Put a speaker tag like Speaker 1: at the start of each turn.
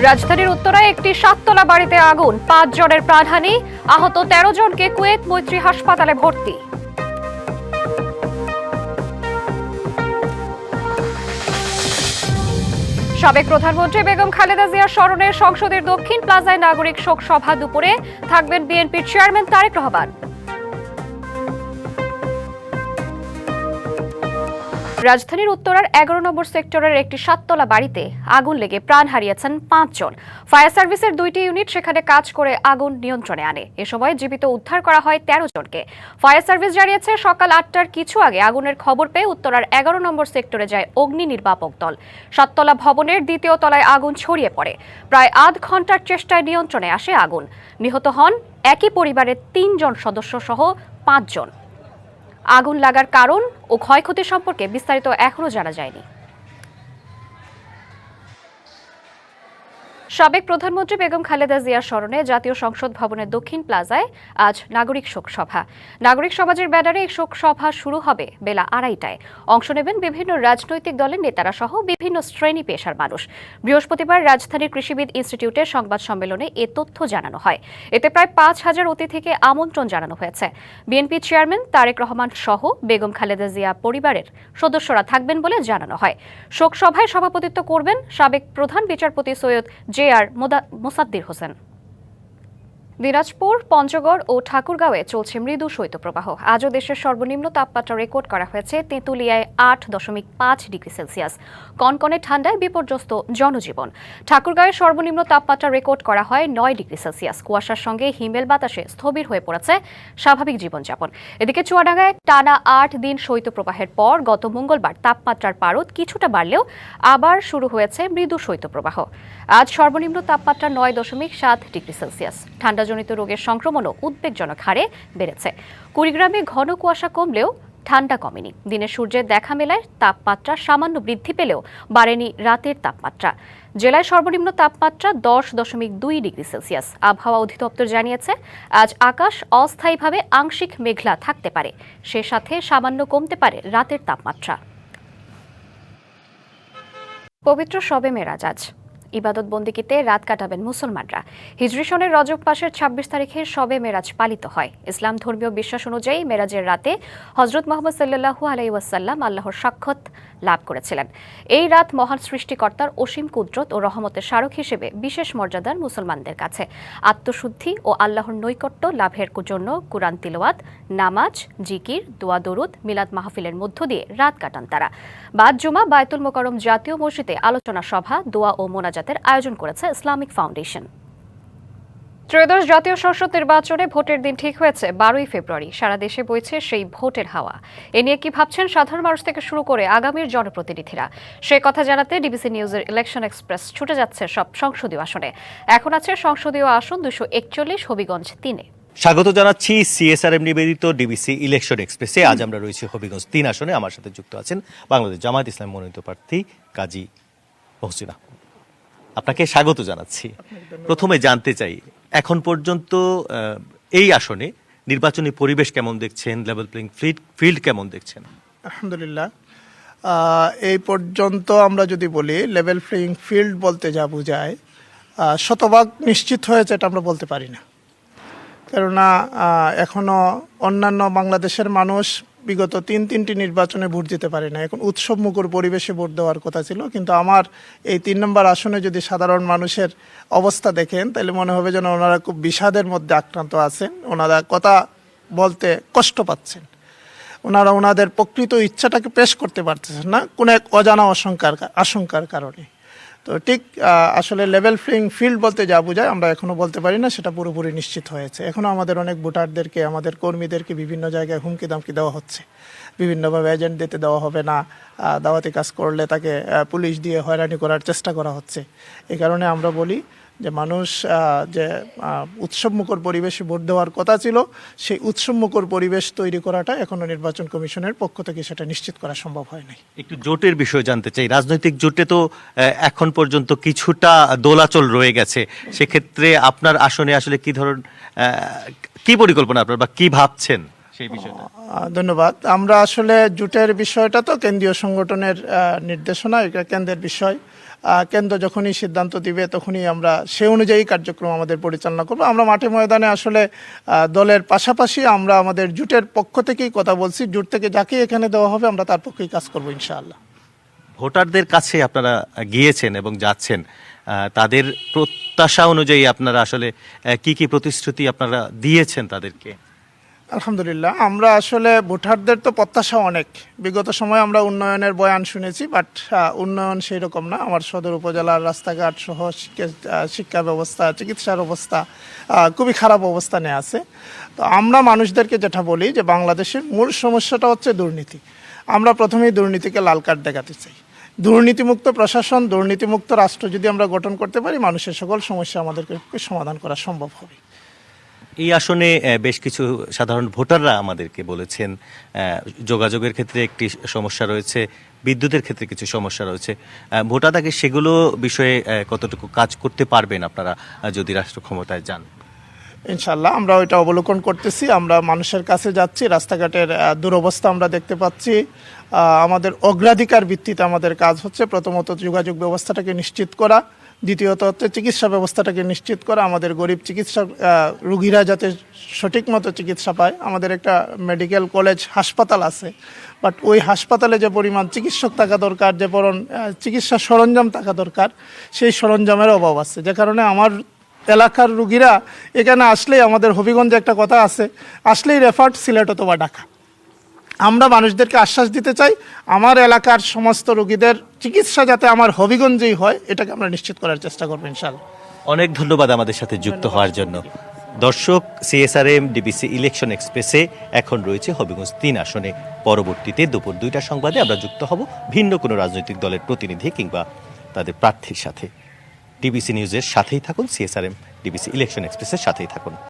Speaker 1: রাজধানীর উত্তরায় একটি 7তলা বাড়িতে আগুন, 5 জনের প্রাণহানি, আহত 13 জনকে কুয়েত মৈত্রী হাসপাতালে ভর্তি। সাবেক প্রধানমন্ত্রী বেগম খালেদা জিয়ার স্মরণে সংসদের দক্ষিণ প্লাজায় নাগরিক শোক সভা। দুপুরে থাকবেন বিএনপির চেয়ারম্যান তারেক রহমান। রাজধানীর উত্তরার 11 নম্বর সেক্টরের একটি 7তলা বাড়িতে আগুন লেগে প্রাণ হারিয়েছেন 5 জন। ফায়ার সার্ভিসের 2টি ইউনিট সেখানে কাজ করে আগুন নিয়ন্ত্রণে আনে। এ সময় জীবিত উদ্ধার করা হয় 13 জনকে। ফায়ার সার্ভিস জানিয়েছে, সকাল 8টার কিছু আগে আগুনের খবর পেয়ে উত্তরার 11 নম্বর সেক্টরে যায় অগ্নি নির্বাপক দল। 7তলা ভবনের 2য় তলায় আগুন ছড়িয়ে পড়ে। প্রায় আধ ঘন্টার চেষ্টায় নিয়ন্ত্রণে আসে আগুন। নিহত হন একই পরিবারের 3 জন সদস্য সহ 5 জন। আগুন লাগার কারণ ও ক্ষয়ক্ষতি সম্পর্কে বিস্তারিত এখনো জানা যায়নি। সাবেক প্রধানমন্ত্রী বেগম খালেদা জিয়ার স্মরণে জাতীয় সংসদ ভবনের দক্ষিণ প্লাজায় আজ নাগরিক শোক সভা। নাগরিক সমাজের ব্যানারে এই শোক সভা শুরু হবে বেলা 2:30টায়। অংশ নেবেন বিভিন্ন রাজনৈতিক দলের নেতারা সহ বিভিন্ন শ্রেণী পেশার মানুষ। বৃহস্পতিবার রাজধানীর কৃষিবিদ ইনস্টিটিউটে সংবাদ সম্মেলনে এ তথ্য জানানো হয়। এতে প্রায় 5,000 অতিথিকে আমন্ত্রণ জানানো হয়েছে। বিএনপি চেয়ারম্যান তারেক রহমান সহ বেগম খালেদা জিয়া পরিবারের সদস্যরা থাকবেন বলে জানানো হয়। শোক সভায় সভাপতিত্ব করবেন সাবেক প্রধান বিচারপতি সৈয়দ আর মোসাদ্দির হোসেন। দিনাজপুর, পঞ্চগড় ও ঠাকুরগাঁওয়ে চলছে মৃদু শৈত্যপ্রবাহ। আজও দেশের সর্বনিম্ন তাপমাত্রা রেকর্ড করা হয়েছে তেঁতুলিয়ায় 8.5 ডিগ্রি সেলসিয়াস। কনকনে ঠান্ডায় বিপর্যস্ত জনজীবন। ঠাকুরগাঁওয়ের সর্বনিম্ন তাপমাত্রা রেকর্ড করা হয় 9 ডিগ্রি সেলসিয়াস। কুয়াশার সঙ্গে হিমেল বাতাসে স্থবির হয়ে পড়েছে স্বাভাবিক জীবনযাপন। এদিকে চুয়াডাঙ্গায় টানা 8 দিন শৈত্যপ্রবাহের পর গত মঙ্গলবার তাপমাত্রার পারদ কিছুটা বাড়লেও আবার শুরু হয়েছে মৃদু শৈত্যপ্রবাহ। আজ সর্বনিম্ন তাপমাত্রা 9.7 ডিগ্রি সেলসিয়াস। ঠান্ডাজনিত রোগের সংক্রমণও উদ্বেগজনক হারে বেড়েছে। কুড়িগ্রামে ঘন কুয়াশা কমলেও ঠান্ডা কমেনি। দিনে সূর্যের দেখা মেলায় তাপমাত্রা সামান্য বৃদ্ধি পেলেও বাড়েনি রাতের তাপমাত্রা। জেলায় সর্বনিম্ন তাপমাত্রা 10.2 ডিগ্রি সেলসিয়াস। আবহাওয়া অধিদপ্তর জানিয়েছে, আজ আকাশ অস্থায়ীভাবে আংশিক মেঘলা থাকতে পারে। সে সাথে সামান্য কমতে পারে রাতের তাপমাত্রা। পবিত্র শবে মেরাজ আজ। ইবাদত বন্দিকিতে রাত কাটাবেন মুসলমানরা। হিজরি সনের রজব মাসের 26 তারিখে শবে মেরাজ পালিত হয়। ইসলাম ধর্মীয় বিশ্বাস অনুযায়ী মেরাজের রাতে হযরত মুহাম্মদ সাল্লাল্লাহু আলাইহি ওয়াসাল্লাম আল্লাহর সাক্ষাৎ লাভ করেছিলেন। এই রাত মহান সৃষ্টিকর্তার অসীম কুদরত ও রহমতের স্মারক হিসেবে বিশেষ মর্যাদার মুসলমানদের কাছে। আত্মশুদ্ধি ও আল্লাহর নৈকট্য লাভের জন্য কুরআন তিলাওয়াত, নামাজ, জিকির, দোয়া দরুদ, মিলাদ মাহফিলের মধ্য দিয়ে রাত কাটান তারা। বাদ জুমা বায়তুল মোকাররম জাতীয় মসজিদে আলোচনা সভা, দোয়া ও মোনাজাতের আয়োজন করেছে ইসলামিক ফাউন্ডেশন। ত্রয়োদশ জাতীয় সংসদ নির্বাচনে ভোটের দিন ঠিক হয়েছে 12ই ফেব্রুয়ারি। সারা দেশে বইছে সেই ভোটের হাওয়া। এ নিয়ে কি ভাবছেন সাধারণ মানুষ থেকে শুরু করে আগামীর জনপ্রতিনিধিরা? সে কথা জানাতে ডিবিসি নিউজের ইলেকশন এক্সপ্রেস ছুটে যাচ্ছে সব সংসদীয় আসনে। এখন আছে সংসদীয় আসন 241, হবিগঞ্জ 3-এ।
Speaker 2: স্বাগত জানাচ্ছি সিএসআরএম নিবেদিত ডিবিসি ইলেকশন এক্সপ্রেসে। আজ আমরা রয়েছি হবিগঞ্জ 3 আসনে। আমার সাথে যুক্ত আছেন বাংলাদেশ জামায়াত ইসলাম মনোনীত প্রার্থী কাজী মহসিনা। আপনাকে স্বাগত জানাচ্ছি। প্রথমে জানতে চাই, এখন পর্যন্ত এই আসনে নির্বাচনী পরিবেশ কেমন দেখছেন, লেভেল প্লেইং ফিল্ড কেমন দেখছেন?
Speaker 3: আলহামদুলিল্লাহ, এই পর্যন্ত আমরা যদি বলি লেভেল প্লেইং ফিল্ড বলতে যা বোঝায়, শতভাগ নিশ্চিত হয়েছে এটা আমরা বলতে পারি না। কেননা এখনো অন্যান্য বাংলাদেশের মানুষ বিগত তিনটি নির্বাচনে ভোট দিতে পারে না। এখন উৎসব মুখর পরিবেশে ভোট দেওয়ার কথা ছিল, কিন্তু আমার এই 3 নম্বর আসনে যদি সাধারণ মানুষের অবস্থা দেখেন তাহলে মনে হবে যেন ওনারা খুব বিষাদের মধ্যে আক্রান্ত আছেন। ওনারা কথা বলতে কষ্ট পাচ্ছেন। ওনারা ওনাদের প্রকৃত ইচ্ছাটাকে পেশ করতে পারতেছেন না কোনো এক অজানা আশঙ্কার কারণে। তো ঠিক আসলে লেভেল প্লেইং ফিল্ড বলতে যা বোঝায় আমরা এখনো বলতে পারি না সেটা পুরোপুরি নিশ্চিত হয়েছে। এখনো আমাদের অনেক ভোটারদেরকে, আমাদের কর্মীদেরকে বিভিন্ন জায়গায় হুমকি দামকি দেওয়া হচ্ছে। বিভিন্নভাবে এজেন্ট দিতে দেওয়া হবে না, দাওয়াতি কাজ করলে তাকে পুলিশ দিয়ে হয়রানি করার চেষ্টা করা হচ্ছে। এই কারণে আমরা বলি যে মানুষ যে উৎসবমুখর পরিবেশে ভোট দেওয়ার কথা ছিল, সেই উৎসবমুখর পরিবেশ তৈরি করাটা এখনো নির্বাচন কমিশনের পক্ষ থেকে সেটা নিশ্চিত করা সম্ভব হয় নাই।
Speaker 2: একটু জোটের বিষয় জানতে চাই। রাজনৈতিক জোটে তো এখন পর্যন্ত কিছুটা দোলাচল রয়ে গেছে। সেক্ষেত্রে আপনার আসনে আসলে কি পরিকল্পনা আপনার বা কি ভাবছেন সেই বিষয়টা?
Speaker 3: ধন্যবাদ। আমরা আসলে জোটের বিষয়টা তো কেন্দ্রীয় সংগঠনের নির্দেশনা, এটা কেন্দ্রের বিষয়। কেন্দ্র যখনই সিদ্ধান্ত দিবে তখনই আমরা সে অনুযায়ী কার্যক্রম আমাদের পরিচালনা করব। আমরা মাঠে ময়দানে আসলে দলের পাশাপাশি আমরা আমাদের জোটের পক্ষ থেকেই কথা বলছি, জোট থেকে যাকে এখানে দেওয়া হবে আমরা তার পক্ষেই কাজ করবো ইনশাআল্লাহ।
Speaker 2: ভোটারদের কাছে আপনারা গিয়েছেন এবং যাচ্ছেন, তাদের প্রত্যাশা অনুযায়ী আপনারা আসলে কি কি প্রতিশ্রুতি আপনারা দিয়েছেন তাদেরকে?
Speaker 3: আলহামদুলিল্লাহ, আমরা আসলে ভোটারদের তো প্রত্যাশা অনেক। বিগত সময়ে আমরা উন্নয়নের বয়ান শুনেছি, বাট উন্নয়ন সেই রকম না। আমার সদর উপজেলার রাস্তাঘাট সহ শিক্ষা ব্যবস্থা, চিকিৎসার অবস্থা খুবই খারাপ অবস্থানে আছে। তো আমরা মানুষদেরকে যেটা বলি যে বাংলাদেশের মূল সমস্যাটা হচ্ছে দুর্নীতি। আমরা প্রথমেই দুর্নীতিকে লাল কার্ড দেখাতে চাই। দুর্নীতিমুক্ত প্রশাসন, দুর্নীতিমুক্ত রাষ্ট্র যদি আমরা গঠন করতে পারি, মানুষের সকল সমস্যা আমাদেরকে সমাধান করা সম্ভব হবে।
Speaker 2: এই আসনে বেশ কিছু সাধারণ ভোটাররা আমাদেরকে বলেছেন যোগাযোগের ক্ষেত্রে একটি সমস্যা রয়েছে, বিদ্যুতের ক্ষেত্রে কিছু সমস্যা রয়েছে। ভোটার আগে সেগুলো বিষয়ে কতটুকু কাজ করতে পারবেন আপনারা যদি রাষ্ট্র ক্ষমতায় যান?
Speaker 3: ইনশাল্লাহ আমরা ওইটা অবলোকন করতেছি। আমরা মানুষের কাছে যাচ্ছি, রাস্তাঘাটের দুরবস্থা আমরা দেখতে পাচ্ছি। আমাদের অগ্রাধিকার ভিত্তিতে আমাদের কাজ হচ্ছে প্রথমত যোগাযোগ ব্যবস্থাটাকে নিশ্চিত করা, দ্বিতীয়ত হচ্ছে চিকিৎসা ব্যবস্থাটাকে নিশ্চিত করা। আমাদের গরিব চিকিৎসা রুগীরা যাতে সঠিক মতো চিকিৎসা পায়। আমাদের একটা মেডিকেল কলেজ হাসপাতাল আছে, বাট ওই হাসপাতালে যে পরিমাণ চিকিৎসক থাকা দরকার, যে চিকিৎসা সরঞ্জাম থাকা দরকার, সেই সরঞ্জামের অভাব আছে। যে কারণে আমার এলাকার রুগীরা এখানে আসলেই, আমাদের হবিগঞ্জে একটা কথা আছে, আসলেই রেফার্ড সিলেট অথবা ঢাকা। আমরা মানুষদেরকে আশ্বাস দিতে চাই আমার এলাকার সমস্ত রোগীদের চিকিৎসা যাতে আমার হবিগঞ্জেই হয়, এটাকে আমরা নিশ্চিত করার চেষ্টা করবো ইনশাআল্লাহ।
Speaker 2: অনেক ধন্যবাদ আমাদের সাথে যুক্ত হওয়ার জন্য। দর্শক, সিএসআরএম ডিবিসি ইলেকশন এক্সপ্রেসে এখন রয়েছে হবিগঞ্জ 3 আসনে। পরবর্তীতে দুপুর 2টার সংবাদে আমরা যুক্ত হব ভিন্ন কোনো রাজনৈতিক দলের প্রতিনিধি কিংবা তাদের প্রার্থীর সাথে। ডিবিসি নিউজের সাথেই থাকুন, সিএসআরএম ডিবিসি ইলেকশন এক্সপ্রেসের সাথেই থাকুন।